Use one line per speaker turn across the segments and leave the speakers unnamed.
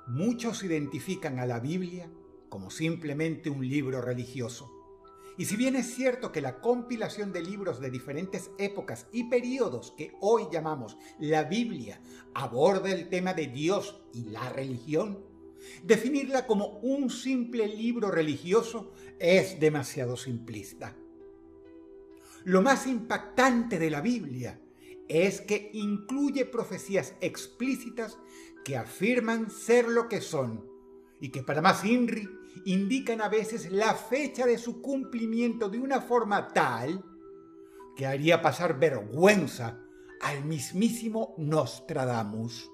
Muchos identifican a la Biblia como simplemente un libro religioso. Y si bien es cierto que la compilación de libros de diferentes épocas y periodos que hoy llamamos la Biblia aborda el tema de Dios y la religión, definirla como un simple libro religioso es demasiado simplista. Lo más impactante de la Biblia es que incluye profecías explícitas que afirman ser lo que son y que para más INRI indican a veces la fecha de su cumplimiento de una forma tal que haría pasar vergüenza al mismísimo Nostradamus.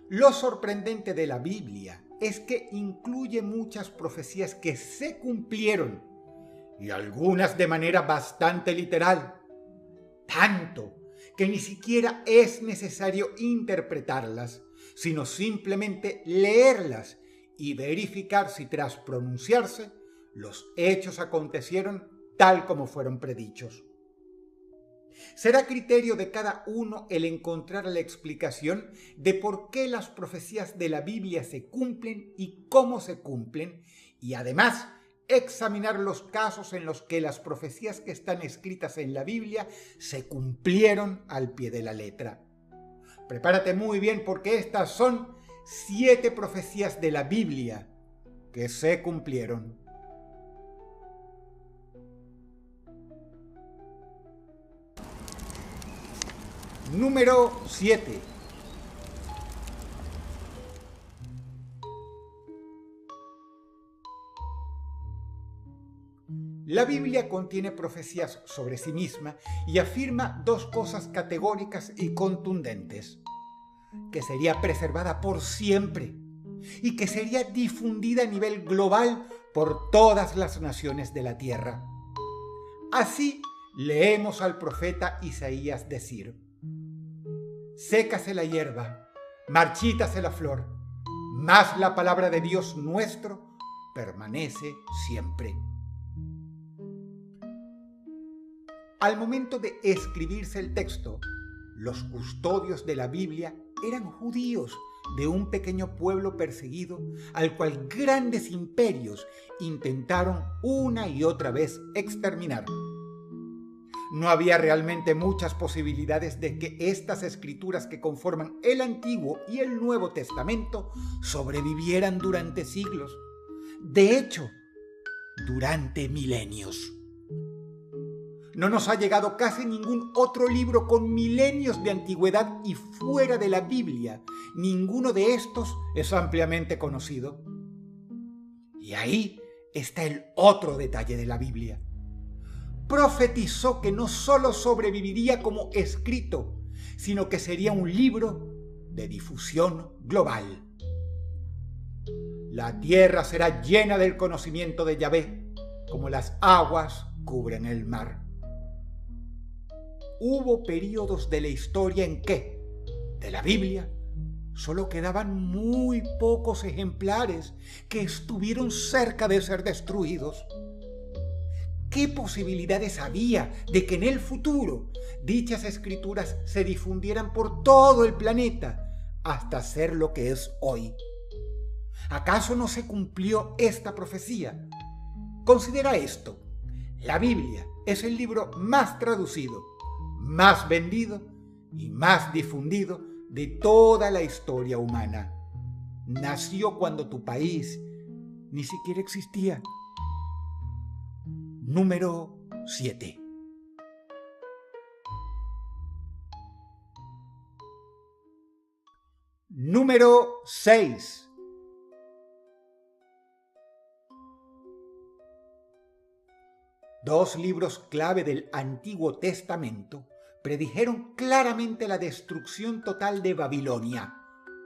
Lo sorprendente de la Biblia es que incluye muchas profecías que se cumplieron y algunas de manera bastante literal, tanto que ni siquiera es necesario interpretarlas, sino simplemente leerlas y verificar si tras pronunciarse los hechos acontecieron tal como fueron predichos. Será criterio de cada uno el encontrar la explicación de por qué las profecías de la Biblia se cumplen y cómo se cumplen, y además examinar los casos en los que las profecías que están escritas en la Biblia se cumplieron al pie de la letra. Prepárate muy bien porque estas son 7 profecías de la Biblia que se cumplieron. Número 7. La Biblia contiene profecías sobre sí misma y afirma dos cosas categóricas y contundentes: que sería preservada por siempre y que sería difundida a nivel global por todas las naciones de la tierra. Así leemos al profeta Isaías decir: sécase la hierba, marchítase la flor, mas la palabra de Dios nuestro permanece siempre. Al momento de escribirse el texto, los custodios de la Biblia eran judíos de un pequeño pueblo perseguido al cual grandes imperios intentaron una y otra vez exterminar. No había realmente muchas posibilidades de que estas escrituras que conforman el Antiguo y el Nuevo Testamento sobrevivieran durante siglos. De hecho, durante milenios. No nos ha llegado casi ningún otro libro con milenios de antigüedad y fuera de la Biblia. Ninguno de estos es ampliamente conocido. Y ahí está el otro detalle de la Biblia. Profetizó que no solo sobreviviría como escrito, sino que sería un libro de difusión global. La tierra será llena del conocimiento de Yahvé, como las aguas cubren el mar. Hubo períodos de la historia en que, de la Biblia, solo quedaban muy pocos ejemplares que estuvieron cerca de ser destruidos. ¿Qué posibilidades había de que en el futuro dichas escrituras se difundieran por todo el planeta hasta ser lo que es hoy? ¿Acaso no se cumplió esta profecía? Considera esto: la Biblia es el libro más traducido, más vendido y más difundido de toda la historia humana. Nació cuando tu país ni siquiera existía. Número 7. Número 6. Dos libros clave del Antiguo Testamento predijeron claramente la destrucción total de Babilonia,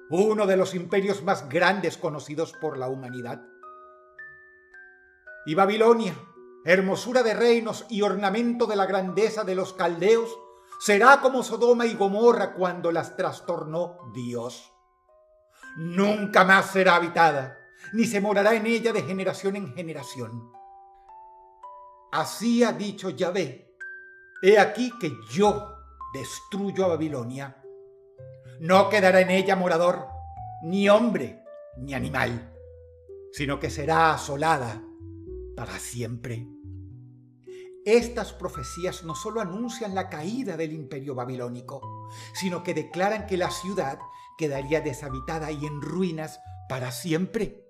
uno de los imperios más grandes conocidos por la humanidad. Y Babilonia, hermosura de reinos y ornamento de la grandeza de los caldeos, será como Sodoma y Gomorra cuando las trastornó Dios. Nunca más será habitada, ni se morará en ella de generación en generación. Así ha dicho Yahvé: he aquí que yo destruyo a Babilonia. No quedará en ella morador, ni hombre, ni animal, sino que será asolada para siempre. Estas profecías no solo anuncian la caída del imperio babilónico, sino que declaran que la ciudad quedaría deshabitada y en ruinas para siempre.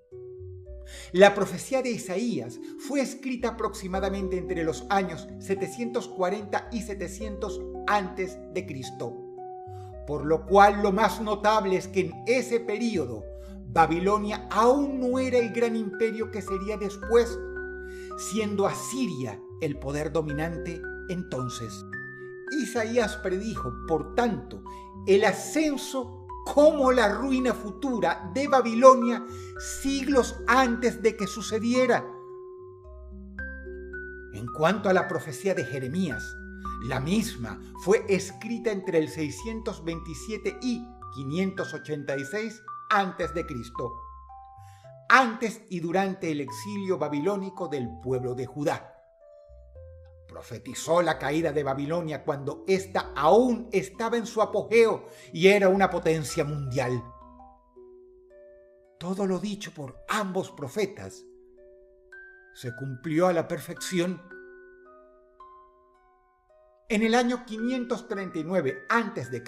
La profecía de Isaías fue escrita aproximadamente entre los años 740 y 700 antes de Cristo, por lo cual lo más notable es que en ese período Babilonia aún no era el gran imperio que sería después, siendo Asiria el poder dominante entonces. Isaías predijo, por tanto, el ascenso como la ruina futura de Babilonia siglos antes de que sucediera. En cuanto a la profecía de Jeremías, la misma fue escrita entre el 627 y 586 antes de Cristo, antes y durante el exilio babilónico del pueblo de Judá. Profetizó la caída de Babilonia cuando ésta aún estaba en su apogeo y era una potencia mundial. Todo lo dicho por ambos profetas se cumplió a la perfección. En el año 539 a.C.,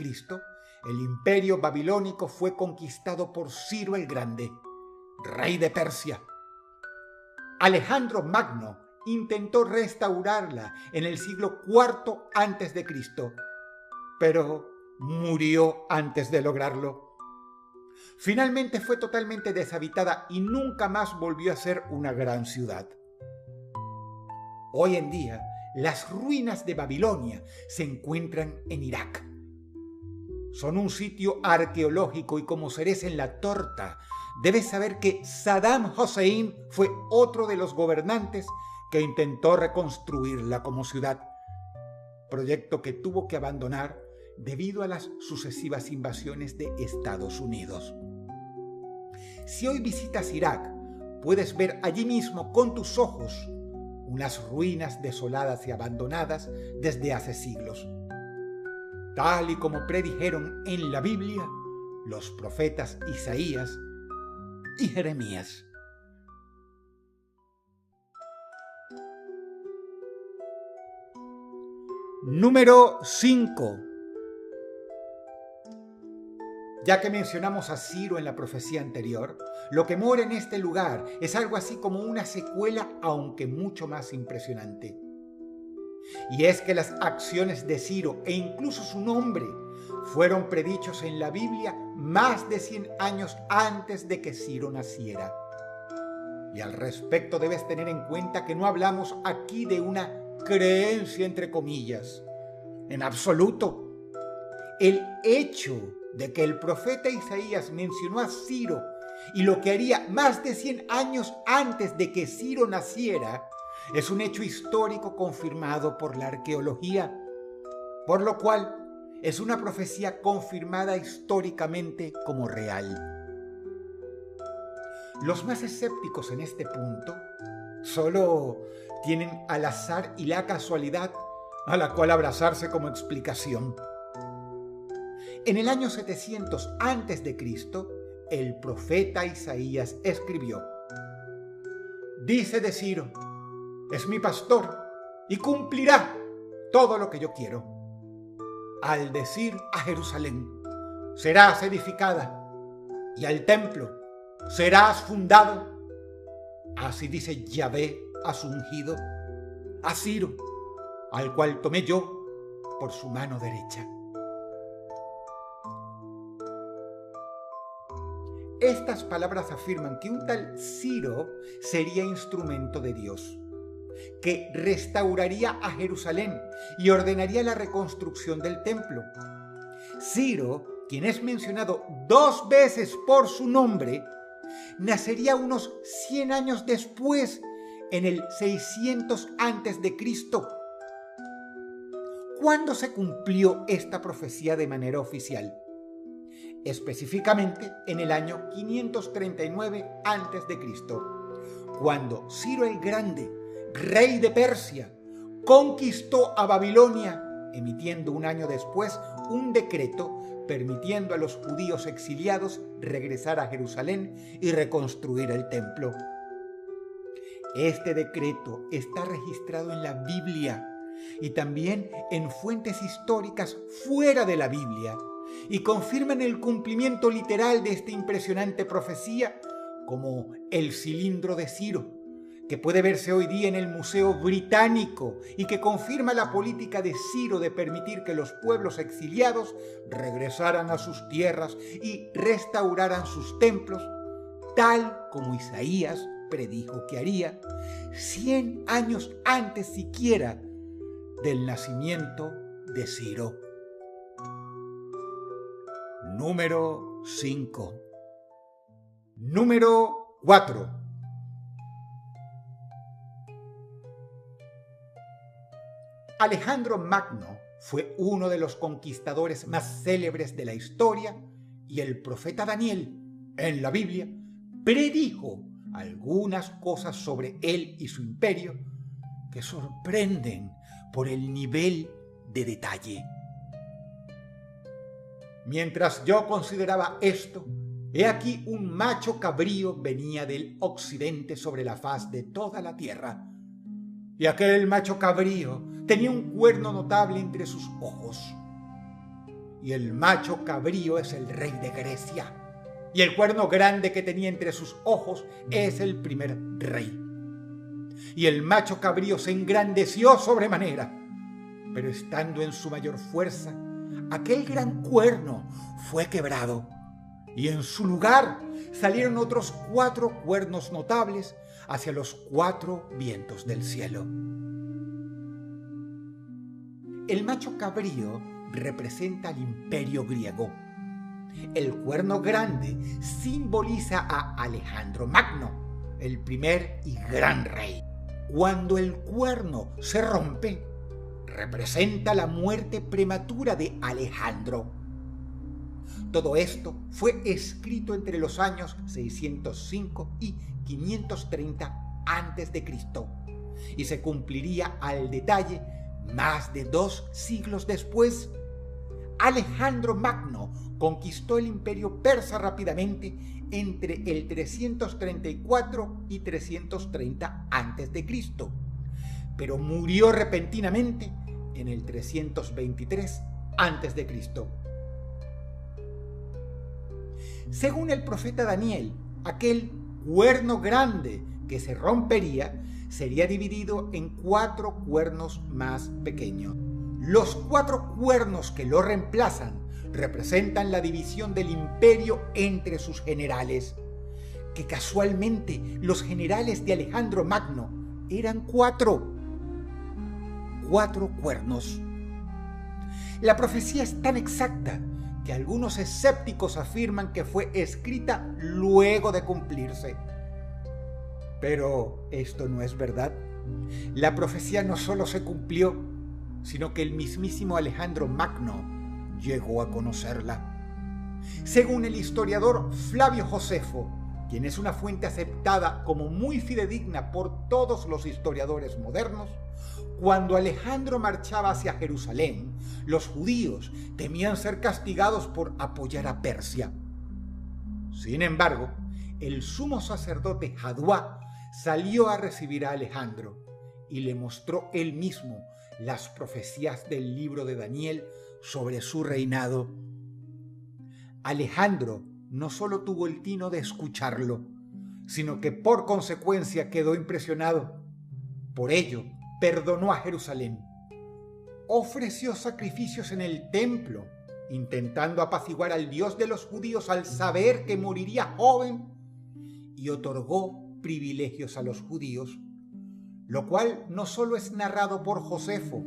el imperio babilónico fue conquistado por Ciro el Grande, rey de Persia. Alejandro Magno intentó restaurarla en el siglo IV a.C., pero murió antes de lograrlo. Finalmente fue totalmente deshabitada y nunca más volvió a ser una gran ciudad. Hoy en día, las ruinas de Babilonia se encuentran en Irak. Son un sitio arqueológico y como cereza en la torta, debes saber que Saddam Hussein fue otro de los gobernantes que intentó reconstruirla como ciudad, proyecto que tuvo que abandonar debido a las sucesivas invasiones de Estados Unidos. Si hoy visitas Irak, puedes ver allí mismo con tus ojos unas ruinas desoladas y abandonadas desde hace siglos, tal y como predijeron en la Biblia los profetas Isaías y Jeremías. Número 5. Ya que mencionamos a Ciro en la profecía anterior, lo que mora en este lugar es algo así como una secuela, aunque mucho más impresionante. Y es que las acciones de Ciro e incluso su nombre fueron predichos en la Biblia más de 100 años antes de que Ciro naciera. Y al respecto debes tener en cuenta que no hablamos aquí de una creencia entre comillas. En absoluto. El hecho de que el profeta Isaías mencionó a Ciro y lo que haría más de 100 años antes de que Ciro naciera es un hecho histórico confirmado por la arqueología, por lo cual es una profecía confirmada históricamente como real. Los más escépticos en este punto solo tienen al azar y la casualidad a la cual abrazarse como explicación. En el año 700 a.C., el profeta Isaías escribió: «Dice de Ciro, es mi pastor y cumplirá todo lo que yo quiero. Al decir a Jerusalén, serás edificada, y al templo serás fundado, así dice Yahvé a su ungido, a Ciro, al cual tomé yo por su mano derecha». Estas palabras afirman que un tal Ciro sería instrumento de Dios, que restauraría a Jerusalén y ordenaría la reconstrucción del templo. Ciro, quien es mencionado 2 veces por su nombre, nacería unos 100 años después, en el 600 a.C. ¿Cuándo se cumplió esta profecía de manera oficial? Específicamente en el año 539 a.C., cuando Ciro el Grande, rey de Persia, conquistó a Babilonia emitiendo un año después un decreto permitiendo a los judíos exiliados regresar a Jerusalén y reconstruir el templo. Este decreto está registrado en la Biblia y también en fuentes históricas fuera de la Biblia, y confirman el cumplimiento literal de esta impresionante profecía, como el cilindro de Ciro, que puede verse hoy día en el Museo Británico y que confirma la política de Ciro de permitir que los pueblos exiliados regresaran a sus tierras y restauraran sus templos, tal como Isaías predijo que haría 100 años antes siquiera del nacimiento de Ciro. Número 5. Número 4. Alejandro Magno fue uno de los conquistadores más célebres de la historia, y el profeta Daniel, en la Biblia, predijo algunas cosas sobre él y su imperio que sorprenden por el nivel de detalle. Mientras yo consideraba esto, he aquí un macho cabrío venía del occidente sobre la faz de toda la tierra. Y aquel macho cabrío tenía un cuerno notable entre sus ojos. Y el macho cabrío es el rey de Grecia. Y el cuerno grande que tenía entre sus ojos es el primer rey. Y el macho cabrío se engrandeció sobremanera, pero estando en su mayor fuerza, aquel gran cuerno fue quebrado, y en su lugar salieron otros 4 cuernos notables hacia los 4 vientos del cielo. El macho cabrío representa al imperio griego. El cuerno grande simboliza a Alejandro Magno, el primer y gran rey. Cuando el cuerno se rompe, representa la muerte prematura de Alejandro. Todo esto fue escrito entre los años 605 y 530 a.C. y se cumpliría al detalle más de 2 siglos después. Alejandro Magno conquistó el imperio persa rápidamente entre el 334 y 330 a.C., pero murió repentinamente en el 323 a.C. Según el profeta Daniel, aquel cuerno grande que se rompería sería dividido en 4 cuernos más pequeños. Los 4 cuernos que lo reemplazan representan la división del imperio entre sus generales, que casualmente los generales de Alejandro Magno eran 4 cuernos. La profecía es tan exacta que algunos escépticos afirman que fue escrita luego de cumplirse. Pero esto no es verdad. La profecía no solo se cumplió, sino que el mismísimo Alejandro Magno llegó a conocerla. Según el historiador Flavio Josefo, quien es una fuente aceptada como muy fidedigna por todos los historiadores modernos, cuando Alejandro marchaba hacia Jerusalén, los judíos temían ser castigados por apoyar a Persia. Sin embargo, el sumo sacerdote Jaduá salió a recibir a Alejandro y le mostró él mismo las profecías del libro de Daniel sobre su reinado. Alejandro no solo tuvo el tino de escucharlo, sino que por consecuencia quedó impresionado. Por ello, perdonó a Jerusalén. Ofreció sacrificios en el templo, intentando apaciguar al Dios de los judíos al saber que moriría joven, y otorgó privilegios a los judíos, lo cual no solo es narrado por Josefo,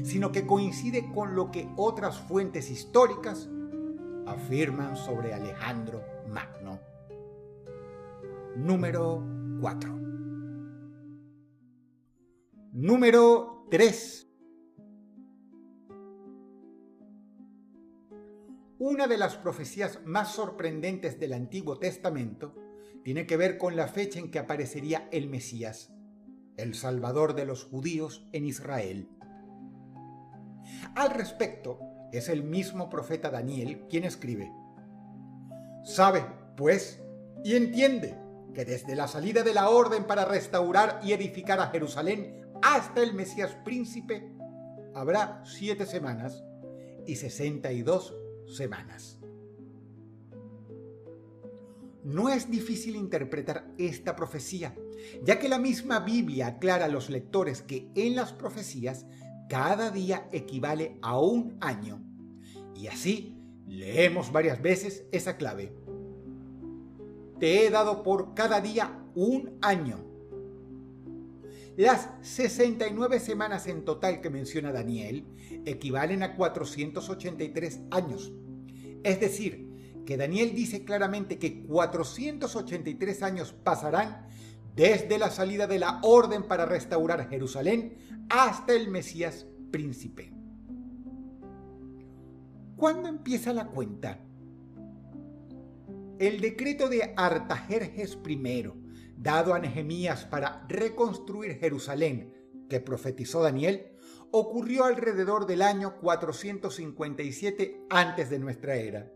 sino que coincide con lo que otras fuentes históricas afirman sobre Alejandro Magno. Número 4. Número 3. Una de las profecías más sorprendentes del Antiguo Testamento tiene que ver con la fecha en que aparecería el Mesías, el Salvador de los judíos en Israel. Al respecto, es el mismo profeta Daniel quien escribe: «Sabe, pues, y entiende que desde la salida de la orden para restaurar y edificar a Jerusalén hasta el Mesías príncipe, habrá 7 semanas y 62 semanas». No es difícil interpretar esta profecía, ya que la misma Biblia aclara a los lectores que en las profecías cada día equivale a un año. Y así leemos varias veces esa clave: «Te he dado por cada día un año». Las 69 semanas en total que menciona Daniel equivalen a 483 años. Es decir, que Daniel dice claramente que 483 años pasarán desde la salida de la orden para restaurar Jerusalén hasta el Mesías príncipe. ¿Cuándo empieza la cuenta? El decreto de Artajerjes I, dado a Nehemías para reconstruir Jerusalén, que profetizó Daniel, ocurrió alrededor del año 457 antes de nuestra era.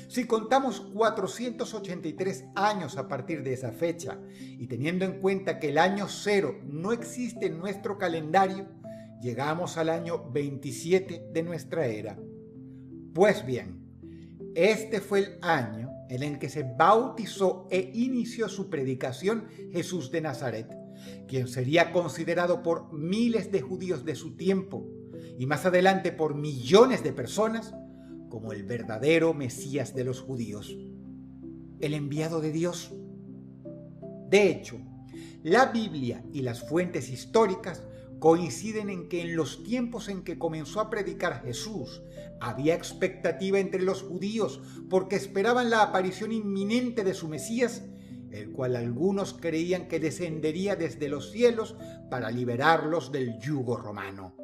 Si contamos 483 años a partir de esa fecha, y teniendo en cuenta que el año 0 no existe en nuestro calendario, llegamos al año 27 de nuestra era. Pues bien, este fue el año en el que se bautizó e inició su predicación Jesús de Nazaret, quien sería considerado por miles de judíos de su tiempo, y más adelante por millones de personas, como el verdadero Mesías de los judíos, el enviado de Dios. De hecho, la Biblia y las fuentes históricas coinciden en que en los tiempos en que comenzó a predicar Jesús, había expectativa entre los judíos porque esperaban la aparición inminente de su Mesías, el cual algunos creían que descendería desde los cielos para liberarlos del yugo romano.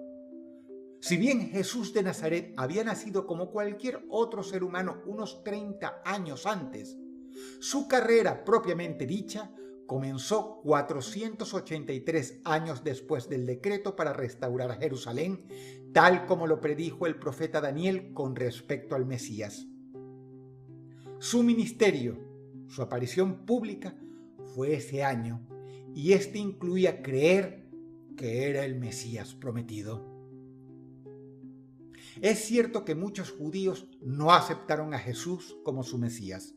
Si bien Jesús de Nazaret había nacido como cualquier otro ser humano unos 30 años antes, su carrera propiamente dicha comenzó 483 años después del decreto para restaurar Jerusalén, tal como lo predijo el profeta Daniel con respecto al Mesías. Su ministerio, su aparición pública, fue ese año, y este incluía creer que era el Mesías prometido. Es cierto que muchos judíos no aceptaron a Jesús como su Mesías,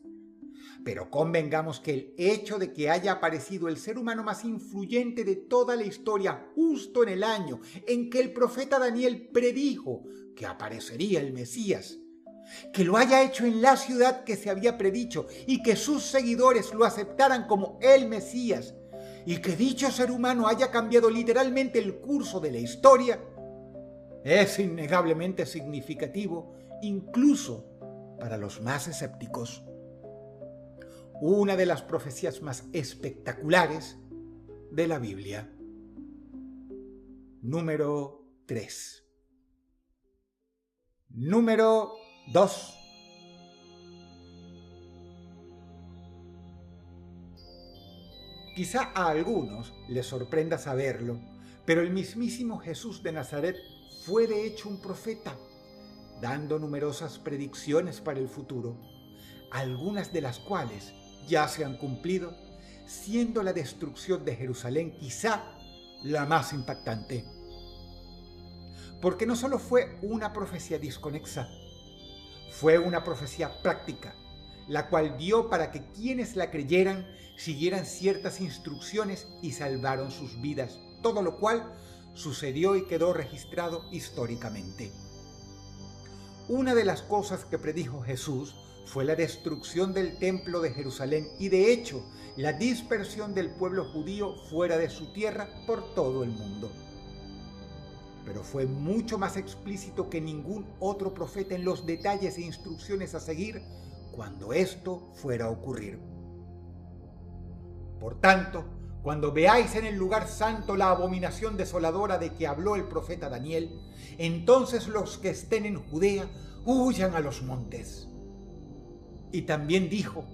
pero convengamos que el hecho de que haya aparecido el ser humano más influyente de toda la historia justo en el año en que el profeta Daniel predijo que aparecería el Mesías, que lo haya hecho en la ciudad que se había predicho y que sus seguidores lo aceptaran como el Mesías, y que dicho ser humano haya cambiado literalmente el curso de la historia, es innegablemente significativo incluso para los más escépticos. Una de las profecías más espectaculares de la Biblia. Número 3. Número 2. Quizá a algunos les sorprenda saberlo, pero el mismísimo Jesús de Nazaret fue de hecho un profeta, dando numerosas predicciones para el futuro, algunas de las cuales ya se han cumplido, siendo la destrucción de Jerusalén quizá la más impactante. Porque no solo fue una profecía desconexa, fue una profecía práctica, la cual dio para que quienes la creyeran siguieran ciertas instrucciones y salvaron sus vidas, todo lo cual sucedió y quedó registrado históricamente. Una de las cosas que predijo Jesús fue la destrucción del templo de Jerusalén y de hecho la dispersión del pueblo judío fuera de su tierra por todo el mundo. Pero fue mucho más explícito que ningún otro profeta en los detalles e instrucciones a seguir cuando esto fuera a ocurrir. Por tanto, cuando veáis en el lugar santo la abominación desoladora de que habló el profeta Daniel, entonces los que estén en Judea huyan a los montes. Y también dijo: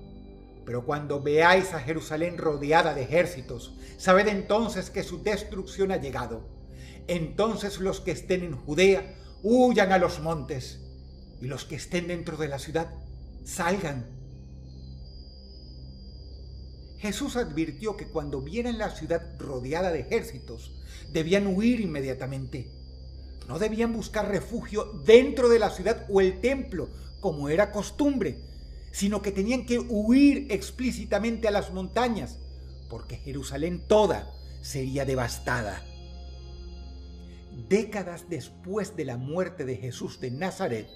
pero cuando veáis a Jerusalén rodeada de ejércitos, sabed entonces que su destrucción ha llegado. Entonces los que estén en Judea huyan a los montes, y los que estén dentro de la ciudad salgan. Jesús advirtió que cuando vieran la ciudad rodeada de ejércitos, debían huir inmediatamente. No debían buscar refugio dentro de la ciudad o el templo, como era costumbre, sino que tenían que huir explícitamente a las montañas, porque Jerusalén toda sería devastada. Décadas después de la muerte de Jesús de Nazaret,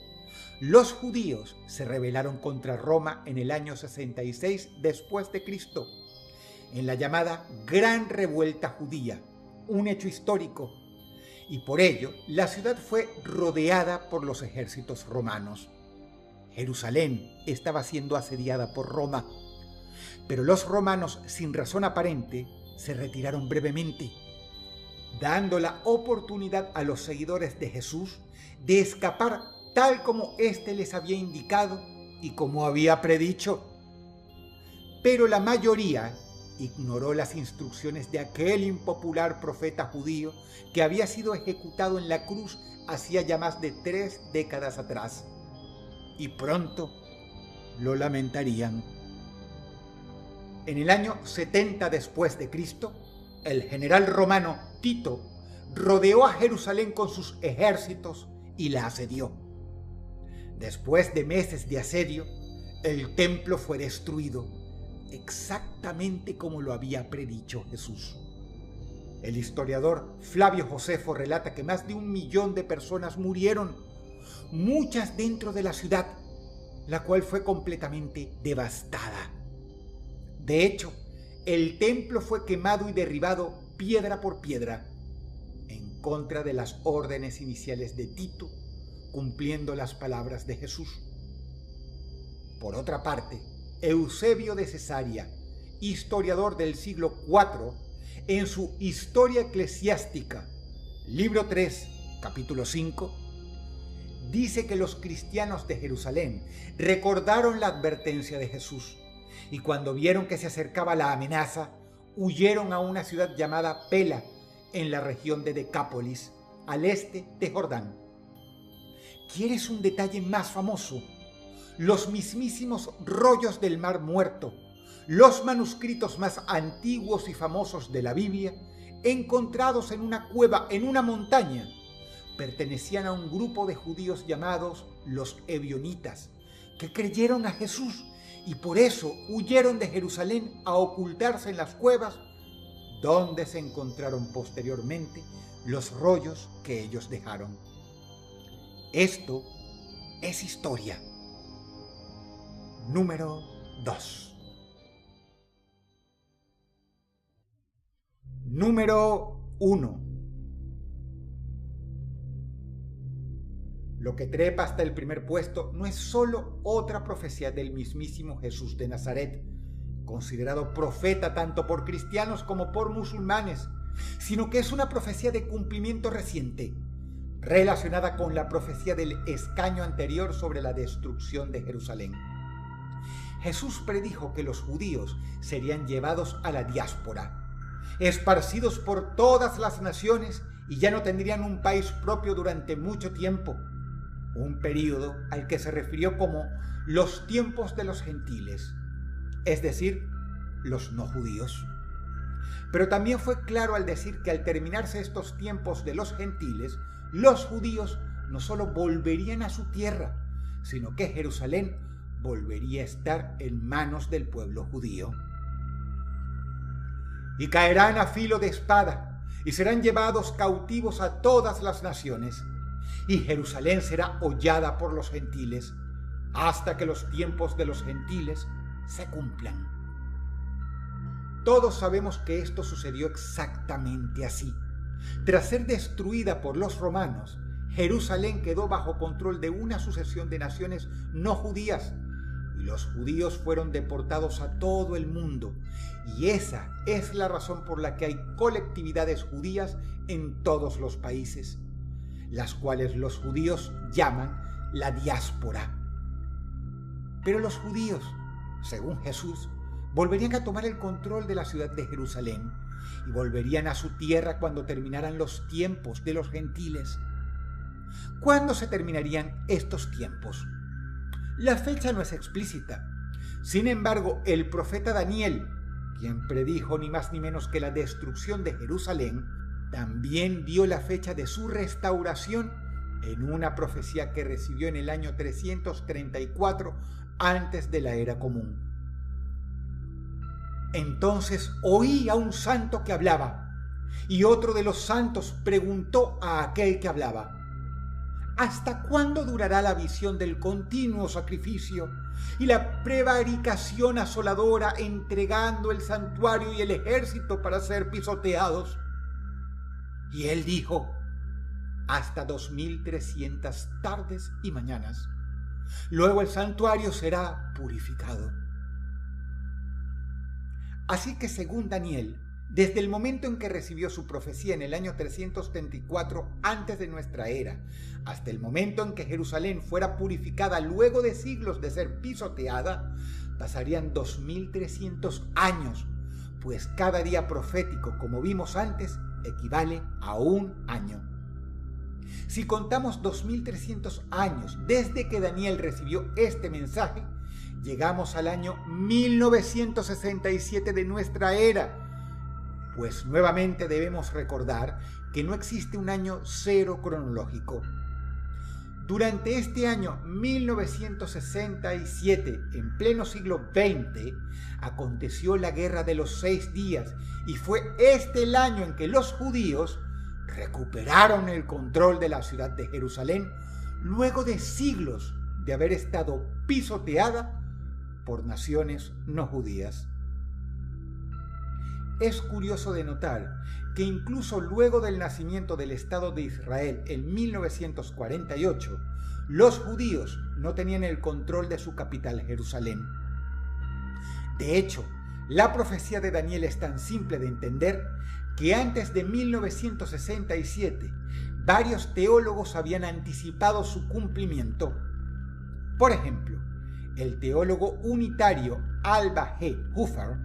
los judíos se rebelaron contra Roma en el año 66 después de Cristo, en la llamada Gran Revuelta Judía, un hecho histórico, y por ello la ciudad fue rodeada por los ejércitos romanos. Jerusalén estaba siendo asediada por Roma, pero los romanos, sin razón aparente, se retiraron brevemente, dando la oportunidad a los seguidores de Jesús de escapar tal como éste les había indicado y como había predicho. Pero la mayoría ignoró las instrucciones de aquel impopular profeta judío que había sido ejecutado en la cruz hacía ya más de 3 décadas atrás. Y pronto lo lamentarían. En el año 70 después de Cristo, el general romano Tito rodeó a Jerusalén con sus ejércitos y la asedió. Después de meses de asedio, el templo fue destruido, exactamente como lo había predicho Jesús. El historiador Flavio Josefo relata que más de 1 millón de personas murieron, muchas dentro de la ciudad, la cual fue completamente devastada. De hecho, el templo fue quemado y derribado piedra por piedra, en contra de las órdenes iniciales de Tito, cumpliendo las palabras de Jesús. Por otra parte, Eusebio de Cesarea, historiador del siglo IV, en su Historia Eclesiástica, libro 3, capítulo 5, dice que los cristianos de Jerusalén recordaron la advertencia de Jesús y cuando vieron que se acercaba la amenaza, huyeron a una ciudad llamada Pela, en la región de Decápolis, al este de Jordán. ¿Quieres un detalle más famoso? Los mismísimos rollos del Mar Muerto, los manuscritos más antiguos y famosos de la Biblia, encontrados en una cueva en una montaña, pertenecían a un grupo de judíos llamados los ebionitas, que creyeron a Jesús y por eso huyeron de Jerusalén a ocultarse en las cuevas, donde se encontraron posteriormente los rollos que ellos dejaron. Esto es historia. Número 2. Número 1. Lo que trepa hasta el primer puesto no es solo otra profecía del mismísimo Jesús de Nazaret, considerado profeta tanto por cristianos como por musulmanes, sino que es una profecía de cumplimiento reciente, relacionada con la profecía del escaño anterior sobre la destrucción de Jerusalén. Jesús predijo que los judíos serían llevados a la diáspora, esparcidos por todas las naciones y ya no tendrían un país propio durante mucho tiempo, un período al que se refirió como los tiempos de los gentiles, es decir, los no judíos. Pero también fue claro al decir que al terminarse estos tiempos de los gentiles, los judíos no solo volverían a su tierra, sino que Jerusalén volvería a estar en manos del pueblo judío. Y caerán a filo de espada, y serán llevados cautivos a todas las naciones, y Jerusalén será hollada por los gentiles, hasta que los tiempos de los gentiles se cumplan. Todos sabemos que esto sucedió exactamente así. Tras ser destruida por los romanos, Jerusalén quedó bajo control de una sucesión de naciones no judías, y los judíos fueron deportados a todo el mundo, y esa es la razón por la que hay colectividades judías en todos los países, las cuales los judíos llaman la diáspora. Pero los judíos, según Jesús, volverían a tomar el control de la ciudad de Jerusalén, y volverían a su tierra cuando terminaran los tiempos de los gentiles. ¿Cuándo se terminarían estos tiempos? La fecha no es explícita. Sin embargo, el profeta Daniel, quien predijo ni más ni menos que la destrucción de Jerusalén, también dio la fecha de su restauración en una profecía que recibió en el año 334 antes de la era común. Entonces oí a un santo que hablaba, y otro de los santos preguntó a aquel que hablaba: ¿hasta cuándo durará la visión del continuo sacrificio y la prevaricación asoladora entregando el santuario y el ejército para ser pisoteados? Y él dijo: hasta 2300 tardes y mañanas. Luego el santuario será purificado. Así que, según Daniel, desde el momento en que recibió su profecía en el año 334 antes de nuestra era, hasta el momento en que Jerusalén fuera purificada luego de siglos de ser pisoteada, pasarían 2300 años, pues cada día profético, como vimos antes, equivale a un año. Si contamos 2300 años desde que Daniel recibió este mensaje, llegamos al año 1967 de nuestra era, pues nuevamente debemos recordar que no existe un año cero cronológico. Durante este año 1967, en pleno siglo XX, aconteció la Guerra de los 6 días y fue este el año en que los judíos recuperaron el control de la ciudad de Jerusalén luego de siglos de haber estado pisoteada por naciones no judías. Es curioso de notar que incluso luego del nacimiento del Estado de Israel en 1948, los judíos no tenían el control de su capital, Jerusalén. De hecho, la profecía de Daniel es tan simple de entender que antes de 1967, varios teólogos habían anticipado su cumplimiento. Por ejemplo, el teólogo unitario Alba G. Huffer,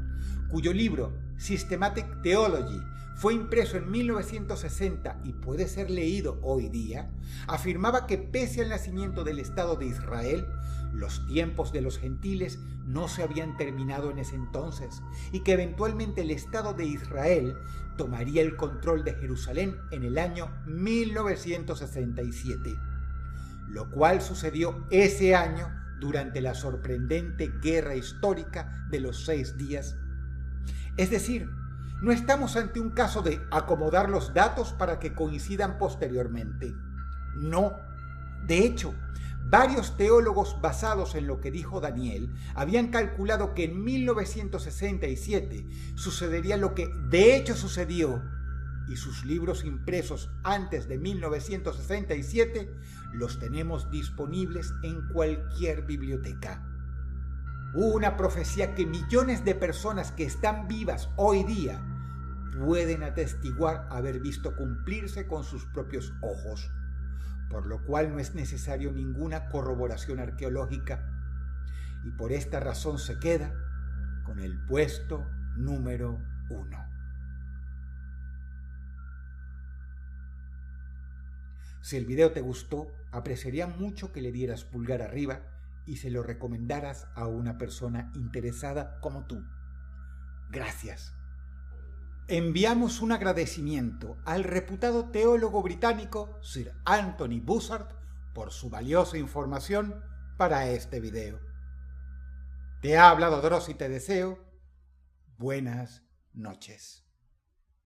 cuyo libro Systematic Theology fue impreso en 1960 y puede ser leído hoy día, afirmaba que pese al nacimiento del Estado de Israel, los tiempos de los gentiles no se habían terminado en ese entonces y que eventualmente el Estado de Israel tomaría el control de Jerusalén en el año 1967, lo cual sucedió ese año durante la sorprendente guerra histórica de los 6 días. Es decir, no estamos ante un caso de acomodar los datos para que coincidan posteriormente. No. De hecho, varios teólogos basados en lo que dijo Daniel habían calculado que en 1967 sucedería lo que de hecho sucedió, y sus libros impresos antes de 1967 los tenemos disponibles en cualquier biblioteca. Una profecía que millones de personas que están vivas hoy día pueden atestiguar haber visto cumplirse con sus propios ojos, por lo cual no es necesario ninguna corroboración arqueológica, y por esta razón se queda con el puesto número 1. Si el video te gustó, apreciaría mucho que le dieras pulgar arriba y se lo recomendaras a una persona interesada como tú. Gracias. Enviamos un agradecimiento al reputado teólogo británico Sir Anthony Buzzard por su valiosa información para este video. Te ha hablado Dross y te deseo buenas noches.